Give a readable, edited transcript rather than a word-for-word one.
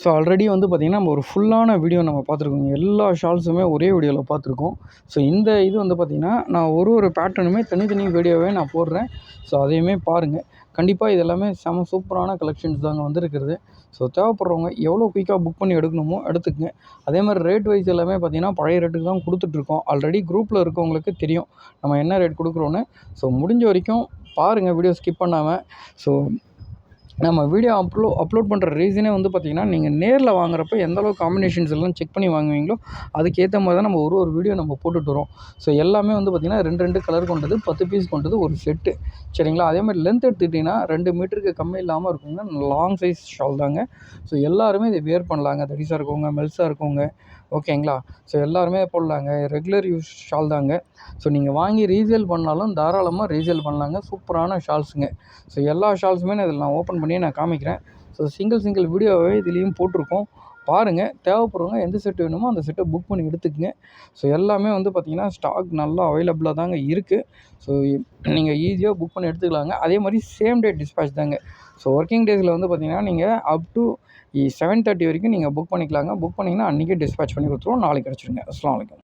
So already வந்து பார்த்திங்கன்னா நம்ம ஒரு ஃபுல்லான வீடியோ நம்ம பார்த்துருக்கோங்க. எல்லா ஷால்ஸுமே ஒரே வீடியோவில் பார்த்துருக்கோம். ஸோ இந்த இது வந்து பார்த்திங்கன்னா நான் ஒரு பேட்டர்னுமே தனித்தனி வீடியோவே நான் போடுறேன். ஸோ அதையுமே பாருங்கள். கண்டிப்பாக இது எல்லாமே செம சூப்பரான கலெக்ஷன்ஸ் தாங்க வந்திருக்கிறது. ஸோ தேவைப்படுறவங்க எவ்வளோ குயிக்காக புக் பண்ணி எடுக்கணுமோ எடுத்துக்கங்க. அதே மாதிரி ரேட் வைஸ் எல்லாமே பார்த்திங்கன்னா பழைய ரேட்டுக்கு தான் கொடுத்துட்ருக்கோம். ஆல்ரெடி குரூப்பில் இருக்கவங்களுக்கு தெரியும் நம்ம என்ன ரேட் கொடுக்குறோன்னு. ஸோ முடிஞ்ச வரைக்கும் பாருங்கள், வீடியோ ஸ்கிப் பண்ணாமல். ஸோ நம்ம வீடியோ அப்லோட் பண்ணுற ரீசனே வந்து பார்த்திங்கன்னா, நீங்கள் நேரில் வாங்குறப்ப எந்த அளவுக்கு காம்பினேஷன்ஸ் எல்லாம் செக் பண்ணி வாங்குவீங்களோ அதுக்கேற்ற மாதிரி தான் நம்ம ஒரு வீடியோ நம்ம போட்டுட்டு வரோம். ஸோ எல்லாமே வந்து பார்த்திங்கன்னா 2 கலர் கொண்டது, 10 பீஸ் கொண்டது ஒரு செட்டு. சரிங்களா? அதேமாதிரி லென்த் எடுத்துக்கிட்டிங்கன்னா 2 மீட்டருக்கு கம்மி இல்லாமல் இருக்குங்க. லாங் சைஸ் ஷால் தாங்க. ஸோ எல்லாருமே இதை வியர் பண்ணலாங்க. தடிசாக இருக்கவங்க, மெல்ஸாக இருக்கவங்க, ஓகேங்களா? ஸோ எல்லாருமே போடலாங்க. ரெகுலர் யூஸ் ஷால் தாங்க. ஸோ நீங்கள் வாங்கி ரீசேல் பண்ணாலும் தாராளமாக ரீசேல் பண்ணலாங்க. சூப்பரான ஷால்ஸுங்க. ஸோ எல்லா ஷால்ஸுமே இதில் நான் ஓப்பன் பண்ணி நான் காமிக்கிறேன். ஸோ சிங்கிள் வீடியோவே இதுலேயும் போட்டிருக்கோம். பாருங்கள். தேவைப்படுறவங்க எந்த செட்டு வேணுமோ அந்த செட்டை புக் பண்ணி எடுத்துக்கங்க. ஸோ எல்லாமே வந்து பார்த்திங்கன்னா ஸ்டாக் நல்லா அவைலபிளாக தாங்க இருக்குது. ஸோ நீங்கள் ஈஸியாக புக் பண்ணி எடுத்துக்கலாங்க. அதே மாதிரி சேம் டே டிஸ்பேட்ச் தாங்க. ஸோ ஒர்க்கிங் டேஸில் வந்து பார்த்திங்கன்னா நீங்கள் அப் டு 7:30 வரைக்கும் நீங்கள் புக் பண்ணிக்கலாங்க. புக் பண்ணிங்கன்னா அன்றைக்கே டிஸ்பேட்ச் பண்ணி கொடுத்துருவோம். நாளைக்கு கிடச்சிருங்க. அஸ்ஸலாமு அலைக்கும்.